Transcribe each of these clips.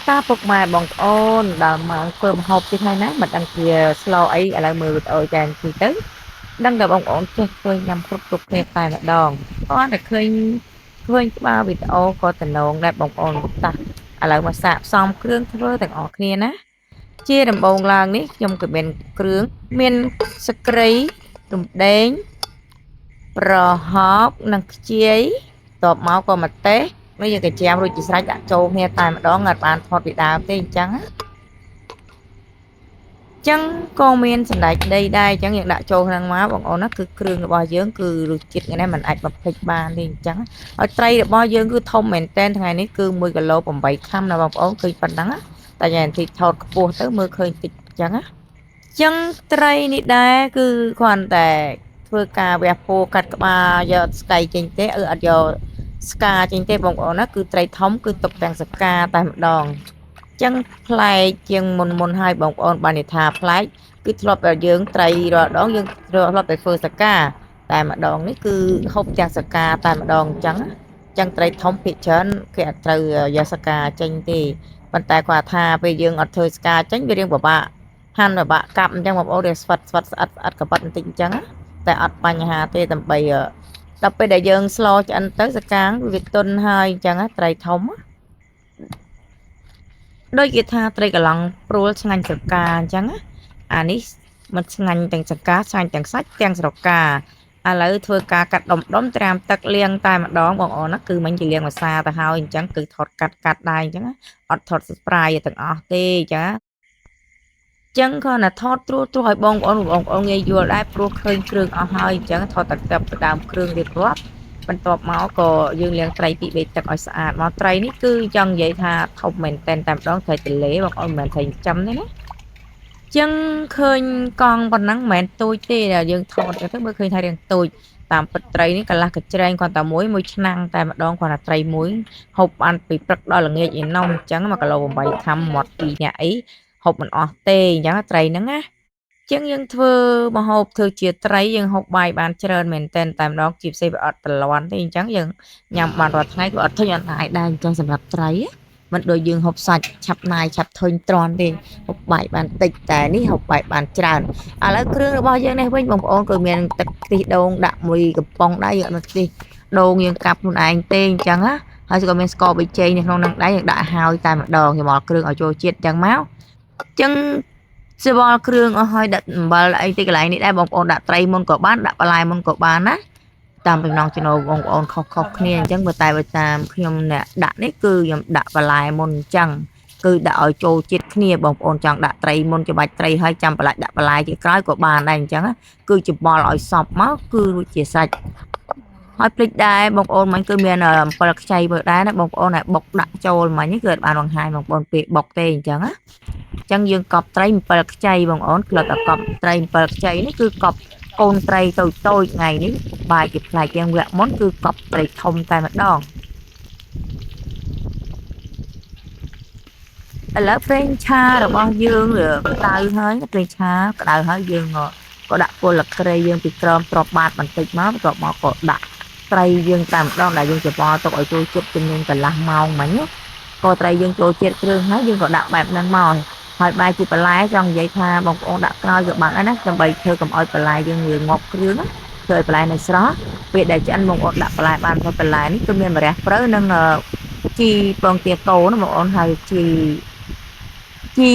តាពុកម៉ែបងប្អូនដែលមកធ្វើម្ហូបទីថ្ងៃណាមិនដឹងជាស្លអីឥឡូវមើលវីដេអូចានទីទៅដឹងតែបងប្អូនចេះធ្វើញ៉ាំគ្រប់គ្នាតែម្ដងគាត់តែឃើញក្បាលវីដេអូក៏តំណងដែរបងប្អូនតាឥឡូវមកសាកផ្សំគ្រឿងធ្វើទាំងអស់គ្នាណាជាដំបូងឡើងនេះខ្ញុំក៏មានគ្រឿងមានសក្រីរំដេងប្រហុកនិងខ្ជាយតបមកក៏ម្ទេសនេះយើងក៏ចាំរួចជាស្រេចដាក់ចូលគ្នាតែម្ដងអត់បានថតពីដើមទេអញ្ចឹងក៏មានសណ្តែកដីដែរអញ្ចឹងយើងដាក់ចូលក្នុងមកបងប្អូនណាគឺគ្រឿងរបស់យើងគឺរសជាតិនេះมันអាចបំភ្លេចបានទេអញ្ចឹងហើយត្រីរបស់យើងគឺធំមែនតែនថ្ងៃនេះគឺ1គីឡូ8ខាំណាបងប្អូនឃើញប៉ុណ្ណឹងតែយ៉ាងទីថតខ្ពស់ទៅមើលឃើញតិចអញ្ចឹងត្រីនេះដែរគឺគ្រាន់តែធ្វើការវះពោកាត់ក្បាលយកស្កៃចេញទេអត់យកស្កាចេញទេបងប្អូនណាគឺត្រីធំគឺទុកទាំងស្កាតែម្ដងចឹងប្លែកជាងមុនហើយបងប្អូនបាននិយាយថាប្លែកគឺធ្លាប់តែយើងត្រីរាល់ដងយើងធ្លាប់តែធ្វើសកាតែម្ដងនេះគឺហូបទាំងសកាតែម្ដងអញ្ចឹងត្រីធំភាគច្រើនគេអត់ត្រូវយកសកាចេញទេប៉ុន្តែគាត់ថាពេលយើងអត់ធ្វើសកាចេញវារៀងពិបាកហាន់ពិបាកកាប់អញ្ចឹងបងប្អូនវាស្វិតស្អិតកបិតបន្តិចអញ្ចឹងតែអត់បញ្ហាទេដើម្បីដល់ពេលដែលយើងស្លឆ្អិនទៅសកាវាទន់ហើយអញ្ចឹងត្រីធំដូចគេថាត្រីកឡង់ព្រួលឆ្ងាញ់ស្រកាអញ្ចឹងអានេះมันឆ្ងាញ់ទាំងស្រកាឆ្ងាញ់ទាំងសាច់ទាំងស្រកាឥឡូវធ្វើការកាត់ដុំត្រាំទឹកលាងតែម្ដងបងប្អូនណាគឺមិញជាលាងម្សាទៅហើយអញ្ចឹងគឺថតកាត់ដែរអញ្ចឹងអត់ថតស្ប្រាយទាំងអស់ទេចាចឹងគាត់ណាថតត្រួសឲ្យបងប្អូនងាយយល់ដែរព្រោះឃើញគ្រឿងអស់ហើយអញ្ចឹងថតតែដើមគ្រឿងរៀបរាប់បន្ទាប់មកក៏យើងលាងត្រីពី3ទឹកឲ្យស្អាតមកត្រីនេះគឺចង់និយាយថាធំមែនតែនតែម្ដងត្រីទលេបងប្អូនមិនមែនត្រីចិញ្ចឹមទេណាចឹងឃើញកង់ប៉ុណ្ណឹងមិនមែនតូចទេដែលយើងថតទៅមើលឃើញថារៀងតូចតាមពិតត្រីនេះកន្លះកញ្ច្រែងគាត់តែមួយឆ្នាំងតែម្ដងគាត់ថាត្រីមួយហូបបានពីព្រឹកដល់ល្ងាចឯណោះអញ្ចឹង1គីឡូ8ខាំមាត់2នាក់អីហូបមិនអស់ទេអញ្ចឹងត្រីហ្នឹងណាចឹងយើងធ្វើម្ហូបធ្វើជាត្រីយើងហូបបាយបានច្រើនមែនតែម្ដងជាពិសេសវាអត់ប្រឡាន់ទេអញ្ចឹងយើងញ៉ាំបានរាល់ថ្ងៃក៏អត់ធុញអត់ណាយដែរអញ្ចឹងសម្រាប់ត្រីមិនដូចយើងហូបសាច់ឆាប់ណាយឆាប់ធុញទ្រាន់ទេហូបបាយបានតិចតែនេះហូបបាយបានច្រើនឥឡូវគ្រឿងរបស់យើងនេះវិញបងប្អូនក៏មានទឹកខ្ទិះដូងដាក់មួយកំប៉ុងដែរយើងអត់មានខ្ទិះដូងយើងកាប់ខ្លួនឯងទេអញ្ចឹងណាហើយក៏មានស្ករប៊ីចេងនៅក្នុងនឹងដែរយើងដាក់ហើយតែម្ដងយកមកគ្រឿងឲ្យចូលជាតិអញ្ចឹងមកអញ្ចឹងស្វល់គ្រឿងអស់ហើយដាក់អំបិលអីទីកន្លែងនេះដែរបងប្អូនដាក់ត្រីមុនក៏បានដាក់បន្លែមុនក៏បានណាតាមចំណងចំណូលបងប្អូនខុសគ្នាអញ្ចឹងបើតាមខ្ញុំអ្នកដាក់នេះគឺខ្ញុំដាក់បន្លែមុនអញ្ចឹងគឺដាក់ឲ្យចូលជាតិគ្នាបងប្អូនចង់ដាក់ត្រីមុនច្បាច់ត្រីហើយចាំបន្លែដាក់បន្លែជាក្រោយក៏បានដែរអញ្ចឹងគឺច្បល់ឲ្យសព្វមកគឺរួចជាសាច់ហើយភ្លេចដែរបងប្អូនមិញគឺមានអំពិលខ្ចីមើលដែរណាបងប្អូនឲ្យបុកដាក់ចូលមិញគឺអត់បានបង្ហាញបងប្អូនពេលបុកទេអញ្ចឹងណាអញ្ចឹងយើងកប់ត្រី7ខ្ចីបងប្អូនក្លឹបតែកប់ត្រី7ខ្ចីនេះគឺកប់កូនត្រីតូចថ្ងៃនេះបាយជាផ្លែកយ៉ាងវគ្គមុនគឺកប់ត្រីធំតែម្ដងឥឡូវប្រេងឆារបស់យើងក្តៅហើយប្រេងឆាក្តៅហើយយើងក៏ដាក់គល់លក្រីយើងពីក្រោមទ្របបាតបន្តិចមកបន្ទាប់មកក៏ដាក់ត្រីយើងតែម្ដងដែលយើងច្របល់ទុកឲ្យចូលជាតិចំនួនកន្លះម៉ោងមិញក៏ត្រីយើងចូលជាតិគ្រឿងហើយយើងក៏ដាក់បែបហ្នឹងមកហើយបាយជាបន្លែចង់និយាយថាបងប្អូនដាក់ក្រោយក៏បានដែរណាដើម្បីធ្វើកុំឲ្យបន្លែយើងងាយងាប់គ្រឿងធ្វើឲ្យបន្លែនៅស្រស់ពេលដែលឆ្អិនបងប្អូនដាក់បន្លែបានបន្លែនេះគឺមានម្រះព្រៅនិងជីពងទាកោណាបងប្អូនហើយជី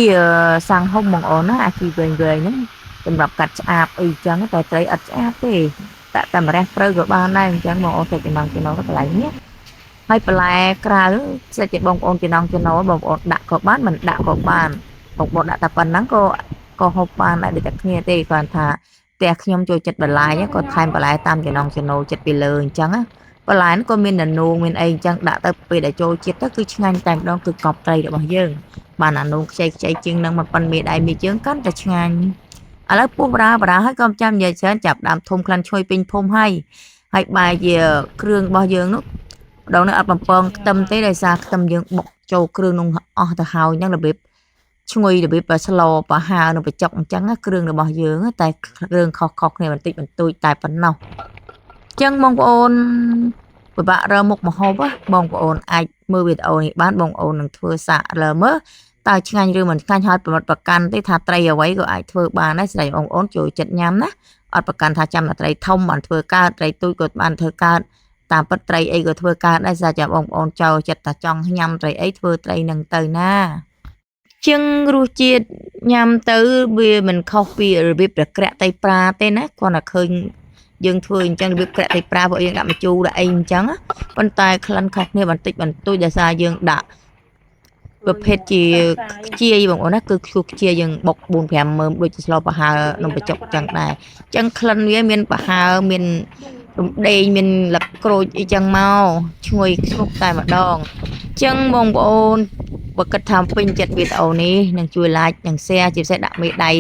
សាំងហុំបងប្អូនណាអាជីវែងហ្នឹងសម្រាប់កាត់ឆ្អាបអីចឹងតែត្រីអត់ឆ្អាបទេដាក់តែម្រះព្រៅក៏បានដែរអញ្ចឹងបងប្អូនទៅចំណងទៅកន្លែងនេះហើយបន្លែក្រៅស្លេចតែបងប្អូនចំណងបងប្អូនដាក់ក៏បានមិនដាក់ក៏បានបងប្អូនដាក់តែប៉ុណ្ណឹងក៏ហូបបានដែរដូចតែគ្នាទេគាត់ថាផ្ទះខ្ញុំចូលចិត្តបន្លែក៏ថែមបន្លែតាមចំណងចិត្តពីលើអញ្ចឹងបន្លែក៏មាននងមានអីអញ្ចឹងដាក់ទៅពេលដែលចូលជាតិទៅគឺឆ្ងាញ់តែម្ដងគឺកប់ត្រីរបស់យើងបានអានងខ្ចីជាងនឹងមកប៉ុនមេដៃមេជើងកាន់តែឆ្ងាញ់ឥឡូវពុះបារាហើយក៏ចាំនិយាយច្រើនចាប់ដើមធំក្លិនឈ្ងុយពេញភូមិហើយបាយជាគ្រឿងរបស់យើងនោះម្ដងនេះអត់បំពងខ្ទឹមទេដោយសារខ្ទឹមយើងបុកចូលគ្រឿងនោះអស់ទៅហើយហ្នឹងរបៀបឈ្ងុយរបៀបស្លប្រហើរនៅបញ្ចុកអញ្ចឹងគ្រឿងរបស់យើងតែគ្រឿងខុសគ្នាបន្តិចបន្តួចតែប៉ុណ្ណោះអញ្ចឹងបងប្អូន ពិបាករកមុខម្ហូបបងប្អូនអាចមើលវីដេអូនេះបានបងប្អូននឹងធ្វើសាកលើមើលតើឆ្ងាញ់ឬមិនឆ្ងាញ់ហើយប្រវត្តិប្រកាន់ទេថាត្រីអ្វីក៏អាចធ្វើបានដែរស្រីបងប្អូនចូលចិត្តញ៉ាំណាអត់ប្រកាន់ថាចាំតែត្រីធំបានធ្វើកើតត្រីទូចក៏បានធ្វើកើតតាមពិតត្រីអីក៏ធ្វើកើតដែរស្រាប់តែបងប្អូនចូលចិត្តតែចង់ញ៉ាំត្រីអីធ្វើត្រីនឹងទៅណាជាងរសជាតិញ៉ាំទៅវាមិនខុសពីរបៀបប្រក្រាក់ត្រីប្រាទេណាគាត់តែឃើញយើងធ្វើអញ្ចឹងរបៀបក្រាក់ត្រីប្រាពួកយើងដាក់ម្ជូរដាក់អីអញ្ចឹងប៉ុន្តែក្លិនខុសគ្នាបន្តិចបន្តួចដោយសារយើងដាក់ប្រភេទជាខ្ជាយបងប្អូនណាគឺខ្ជាយយើងបុក 4-5 មើមដូចស្លប្រហើនំបញ្ចុកអញ្ចឹងដែរអញ្ចឹងក្លិនវាមានប្រហើមានរំដេងមានលឹកក្រូចអីចឹងមកឈ្ងុយខ្នុកតែម្ដងអញ្ចឹងបងប្អូនបើគិតថាពេញចិត្តវីដេអូនេះនឹងជួយ like និង share ជាពិសេសដាក់មេដៃ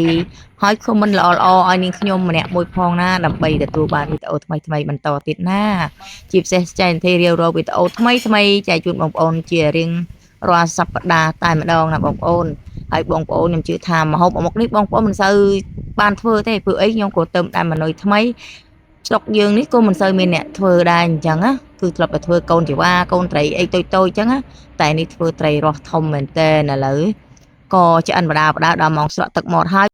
ហើយ comment ល្អៗឲ្យនាងខ្ញុំម្នាក់មួយផងណាដើម្បីទទួលបានវីដេអូថ្មីៗបន្តទៀតណាជាពិសេសចែកទេរៀបរាប់វីដេអូថ្មីចែកជូនបងប្អូនជារៀងរាល់សប្តាហ៍តែម្ដងណាបងប្អូនហើយបងប្អូនខ្ញុំជឿថាម្ហូបមុខនេះបងប្អូនមិនសូវបានធ្វើទេព្រោះអីខ្ញុំក៏ទៅតែមនុយថ្មីស្រុកយើងនេះក៏មិនសូវមានអ្នកធ្វើដែរអញ្ចឹងណាគឺធ្លាប់តែធ្វើកូនជីវ៉ាកូនត្រីអីតូចៗអញ្ចឹងណាតែនេះធ្វើត្រីរស់ធំមែនតើឥឡូវក៏ឆ្អិនបដាដល់ម៉ោងស្រក់ទឹកមាត់ហើយ